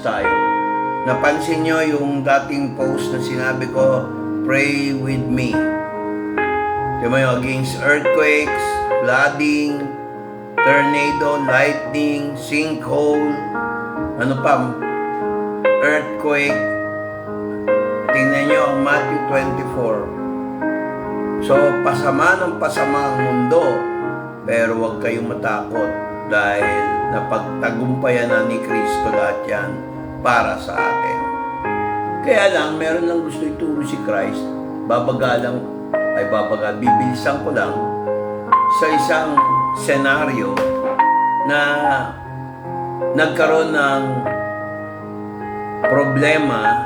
tayo. Napansin nyo yung dating post na sinabi ko, pray with me. Diba yung against earthquakes, flooding, tornado, lightning, sinkhole, ano pa, earthquake. Tingnan nyo ang Matthew 24. So, pasama ng pasama ang mundo, pero huwag kayong matakot dahil napagtagumpayan na ni Kristo lahat yan para sa atin. Kaya lang, meron lang gusto ituro si Christ, bibilisan ko lang sa isang senaryo na nagkaroon ng problema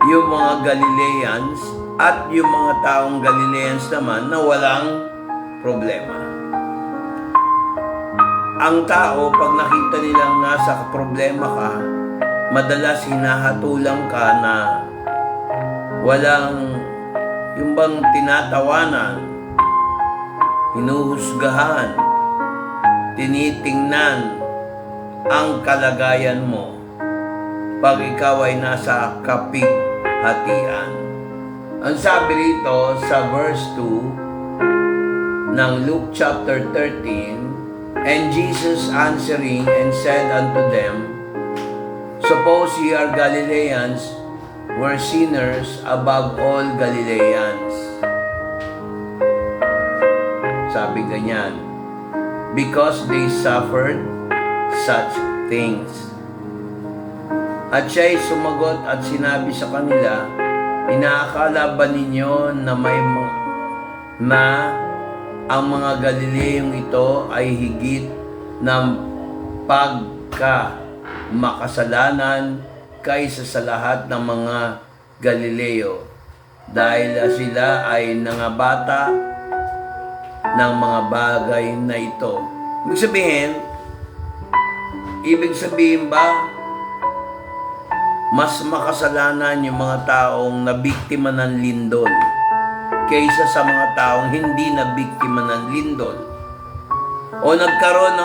yung mga Galileans at yung mga taong Galileans naman na walang problema. Ang tao, pag nakita nilang nasa problema ka, madalas hinahatulang ka na walang yung bang tinatawanan, hinuhusgahan, tinitingnan ang kalagayan mo pag ikaw ay nasa kapighatian. Ang sabi rito sa verse 2 ng Luke chapter 13, and Jesus answering and said unto them, suppose ye are Galileans, were sinners above all Galileans. Sabi ganyan, because they suffered such things. At siya'y sumagot at sinabi sa kanila, inaakala ba ninyo na ang mga Galileyong ito ay higit ng makasalanan kaysa sa lahat ng mga Galileo dahil sila ay nangabata ng mga bagay na ito. Ibig sabihin ba mas makasalanan yung mga taong nabiktima ng lindol kaysa sa mga taong hindi nabiktima ng lindol? O nagkaroon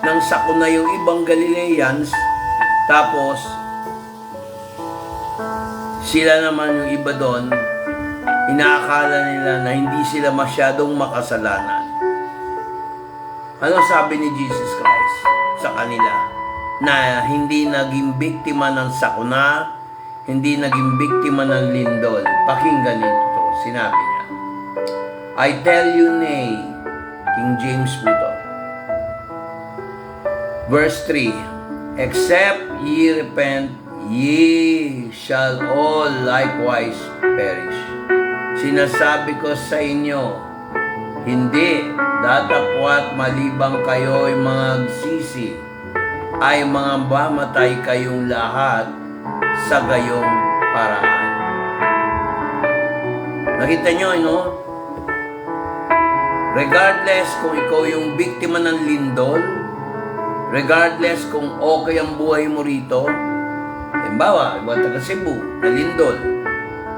ng sakuna yung ibang Galileans, tapos sila naman yung iba doon, inaakala nila na hindi sila masyadong makasalanan. Ano sabi ni Jesus Christ sa kanila? Na hindi naging biktima ng sakuna, hindi naging biktima ng lindol. Pakinggan nito, sinabi niya, I tell you nay, King James po to. Verse 3, except ye repent, ye shall all likewise perish. Sinasabi ko sa inyo, hindi, datapwat malibang kayo'y magsisi, ay mga mamatay kayong lahat sa gayong paraan. Nakita nyo, no? Regardless kung ikaw yung biktima ng lindol, regardless kung okay ang buhay mo rito, halimbawa, iba taga Cebu, na lindol,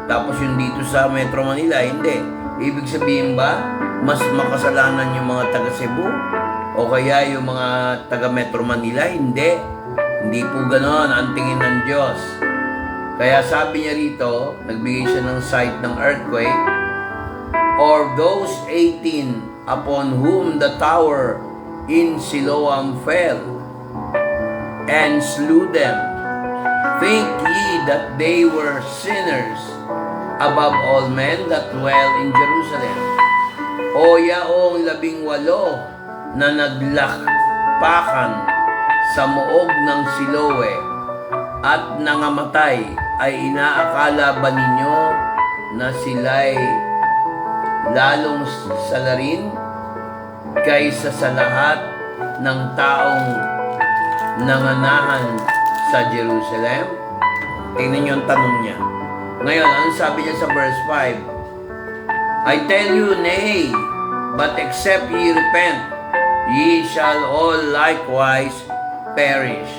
tapos yung dito sa Metro Manila, hindi. Ibig sabihin ba, mas makasalanan yung mga taga Cebu? O kaya yung mga taga Metro Manila? Hindi. Hindi po ganon ang tingin ng Diyos. Kaya sabi niya rito, nagbigay siya ng site ng earthquake, or those 18 upon whom the tower in Siloam fell and slew them, think ye that they were sinners above all men that dwell in Jerusalem? O yaong 18 na naglakpakan sa muog ng Siloe at nangamatay, ay inaakala ba ninyo na sila'y lalong salarin kaysa sa lahat ng taong nanganahan sa Jerusalem? Tingnan niyo ang tanong niya. Ngayon, ano sabi niya sa verse 5? I tell you, nay, but except ye repent, ye shall all likewise perish.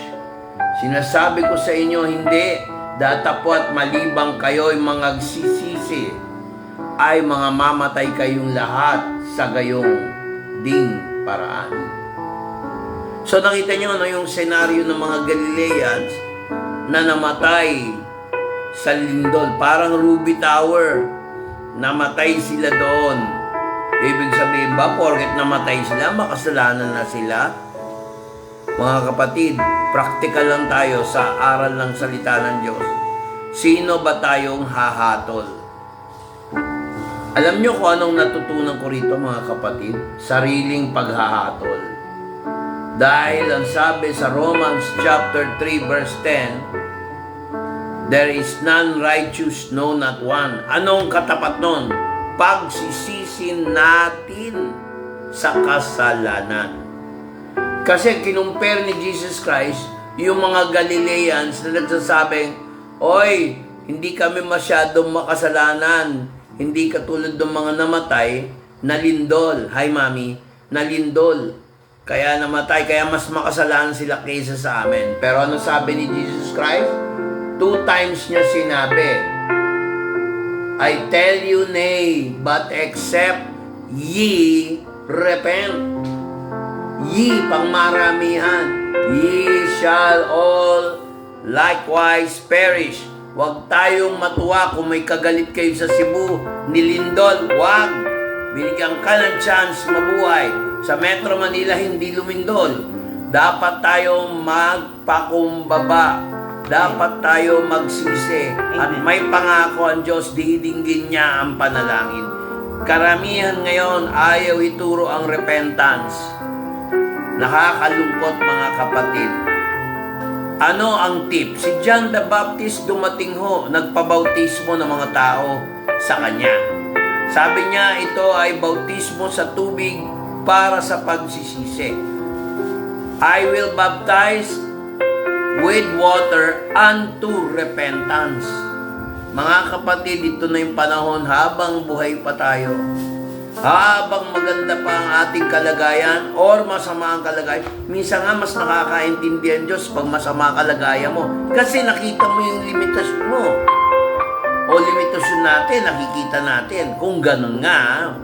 Sinasabi ko sa inyo, hindi, datapwat malibang kayo'y magsisisi, ay mga mamatay kayong lahat sa gayong ding paraan. So nakita nyo ano yung senaryo ng mga Galileans na namatay sa lindol. Parang Ruby Tower. Namatay sila doon. Ibig sabihin ba, porket namatay sila, makasalanan na sila? Mga kapatid, practical lang tayo sa aral ng salita ng Diyos. Sino ba tayong hahatol? Alam nyo kung anong natutunan ko rito mga kapatid? Sariling paghahatol. Dahil ang sabi sa Romans chapter 3 verse 10, there is none righteous, no not one. Anong katapat nun? Pagsisisi natin sa kasalanan. Kasi kinumpare ni Jesus Christ yung mga Galileans na nagsasabing, oy, hindi kami masyadong makasalanan. Hindi katulad ng mga namatay na lindol. Hi, Mami. Na lindol. Kaya namatay. Kaya mas makasalanan sila kaysa sa amin. Pero ano sabi ni Jesus Christ? 2 times niya sinabi, I tell you nay, but except ye repent. Ye, pangmaramihan. Ye shall all likewise perish. Huwag tayong matuwa kung may kagalit kayo sa Cebu, nilindol. Huwag. Binigyan ka ng chance mabuhay. Sa Metro Manila, hindi lumindol. Dapat tayong magpakumbaba. Dapat tayo magsisi. At may pangako ang Diyos, didinggin niya ang panalangin. Karamihan ngayon, ayaw ituro ang repentance. Nakakalungkot mga kapatid. Ano ang tip? Si John the Baptist dumating ho, nagpabautismo ng mga tao sa kanya. Sabi niya, ito ay bautismo sa tubig para sa pagsisisi. I will baptize with water unto repentance. Mga kapatid, ito na yung panahon habang buhay pa tayo. Habang maganda pa ang ating kalagayan or masama ang kalagayan, minsan nga mas nakakaintindihan Diyos pag masama kalagayan mo. Kasi nakita mo yung limitasyon mo. O limitasyon natin, nakikita natin. Kung ganun nga.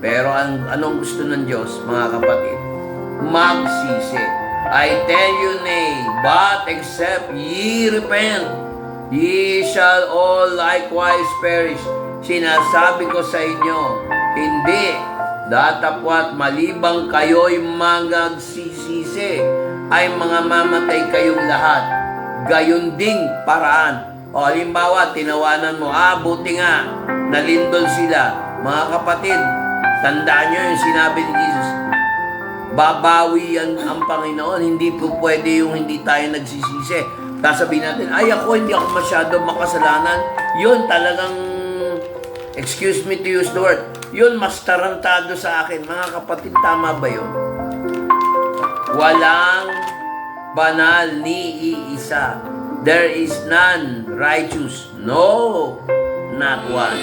Pero anong gusto ng Diyos, mga kapatid? Magsisi. I tell you nay, but except ye repent, ye shall all likewise perish. Sinasabi ko sa inyo, hindi, datapwat malibang kayo'y magsisisi, ay mga mamatay kayong lahat. Gayon ding paraan. O halimbawa, tinawanan mo, buti nga, nalindol sila. Mga kapatid, tandaan nyo yung sinabi ni Jesus, babawi yan ang Panginoon. Hindi po pwede yung hindi tayo nagsisisi. Tapos sabihin natin, ay ako, hindi ako masyado makasalanan. Yun talagang, excuse me to use the word, yun mas tarantado sa akin. Mga kapatid, tama ba yun? Walang banal ni iisa. There is none righteous. No, not one.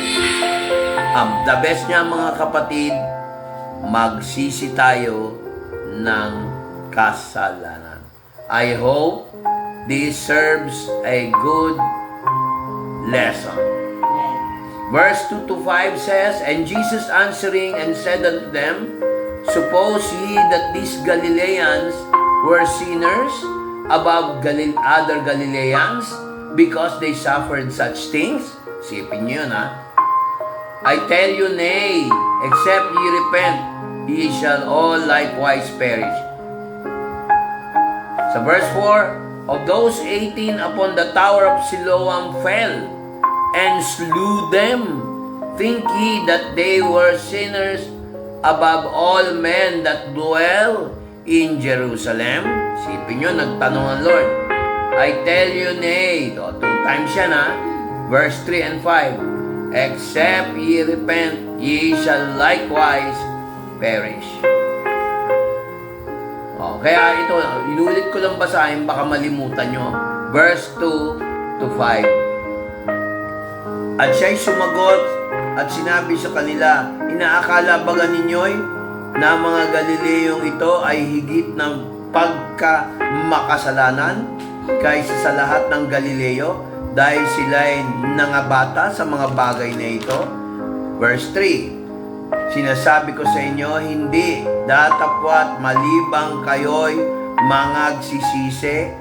The best niya mga kapatid, magsisi tayo ng kasalanan. I hope this serves a good lesson. Verse 2 to 5 says, and Jesus answering and said unto them, suppose ye that these Galileans were sinners above other Galileans because they suffered such things? Sipin nyo yun, ha? I tell you, nay, except ye repent, ye shall all likewise perish. Sa verse 4, of those 18 upon the tower of Siloam fell, and slew them. Think ye that they were sinners above all men that dwell in Jerusalem? Sipin nyo, nagtanong ang Lord. I tell you, nay. 2 times yan, ha? Verse 3 and 5. Except ye repent, ye shall likewise perish. Kaya ito, inulit ko lang basahin, baka malimutan nyo. Verse 2 to 5. At siya'y sumagot at sinabi sa kanila, inaakala ba ninyo'y na mga Galileyong ito ay higit ng pagkamakasalanan kaysa sa lahat ng Galileo dahil sila'y nangabata sa mga bagay na ito? Verse 3, sinasabi ko sa inyo, hindi, datapwat malibang kayo'y mangagsisisi,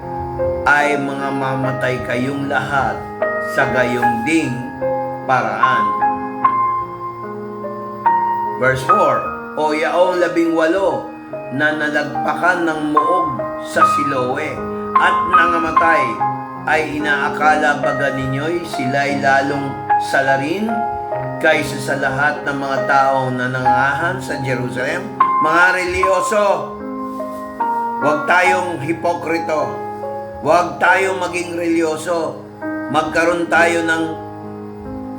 ay mga mamatay kayong lahat sa gayong ding paraan. Verse 4, O yaong 18 na nalagpakan ng muog sa Siloe at nangamatay, ay inaakala baga ninyo'y sila'y lalong salarin kaysa sa lahat ng mga taong nanangahan sa Jerusalem? Mga reliyoso, huwag tayong hipokrito, huwag tayong maging reliyoso, magkaroon tayo ng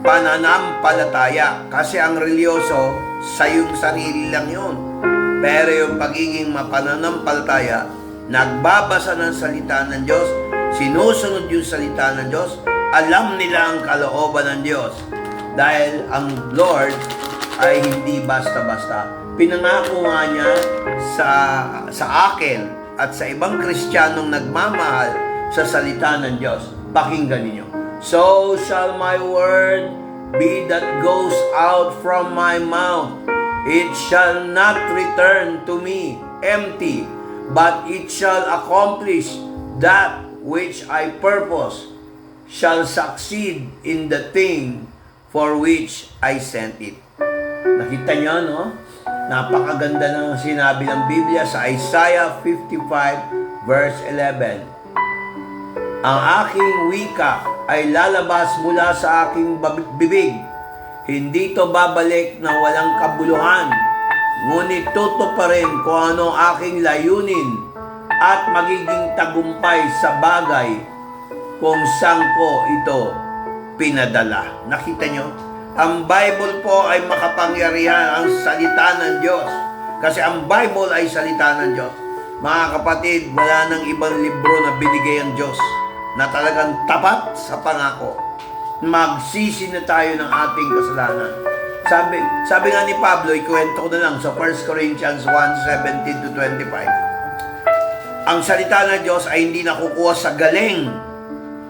pananampalataya, kasi ang reliyoso sa iyong sarili lang yun. Pero yung pagiging mapananampalataya, nagbabasa ng salita ng Diyos, sinusunod yung salita ng Diyos, alam nila ang kalooban ng Diyos. Dahil ang Lord ay hindi basta-basta. Pinangako nga niya sa akin at sa ibang Kristiyanong nagmamahal sa salita ng Diyos. Pakinggan ninyo. So shall my word be that goes out from my mouth. It shall not return to me empty, but it shall accomplish that which I purpose, shall succeed in the thing for which I sent it. Nakita niyo, no? Napakaganda ng sinabi ng Biblia sa Isaiah 55 verse 11. Ang aking wika ay lalabas mula sa aking bibig. Hindi to babalik na walang kabuluhan, ngunit tutuparin kung ano aking layunin at magiging tagumpay sa bagay kung saan ko ito pinadala. Nakita nyo? Ang Bible po ay makapangyarihan, ang salita ng Diyos. Kasi ang Bible ay salita ng Diyos. Mga kapatid, wala nang ibang libro na binigay ang Diyos na talagang tapat sa pangako. Magsisi na tayo ng ating kasalanan. Sabi nga ni Pablo, ikwento ko na lang sa 1 Corinthians 1:17-25. Ang salita ng Diyos ay hindi nakukuha sa galing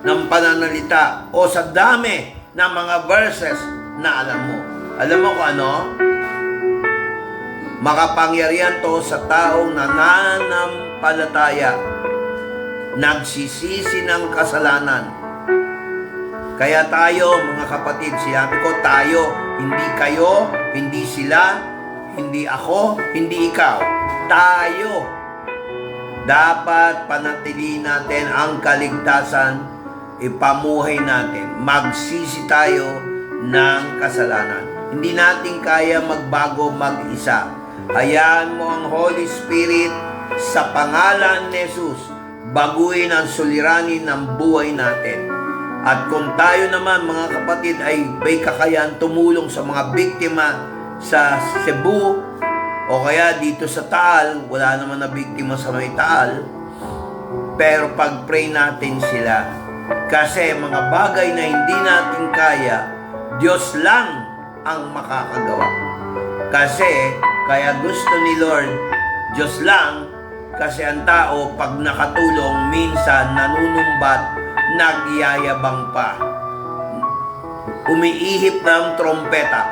ng pananalita o sa dami ng mga verses na alam mo. Alam mo kung ano? Makapangyarihan to sa taong nananampalataya, nagsisisi ng kasalanan. Kaya tayo, mga kapatid, sinabi ko tayo, hindi kayo, hindi sila, hindi ako, hindi ikaw. Tayo. Dapat panatilihin natin ang kaligtasan, ipamuhay natin. Magsisi tayo ng kasalanan. Hindi natin kaya magbago mag-isa. Hayaan mo ang Holy Spirit sa pangalan ni Jesus, baguhin ang suliranin ng buhay natin. At kung tayo naman, mga kapatid, ay may kakayahan tumulong sa mga biktima sa Cebu o kaya dito sa Taal, wala naman na biktima sa may Taal, pero pag-pray natin sila. Kasi mga bagay na hindi natin kaya, Diyos lang ang makakagawa. Kasi, kaya gusto ni Lord, Diyos lang, kasi ang tao, pag nakatulong, minsan nanunumbat, nagyayabang pa. Umiihip ng trompeta.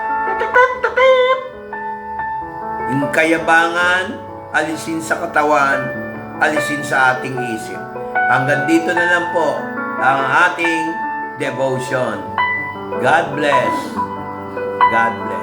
Yung kayabangan, alisin sa katawan, alisin sa ating isip. Hanggang dito na lang po ang ating devotion. God bless. God bless.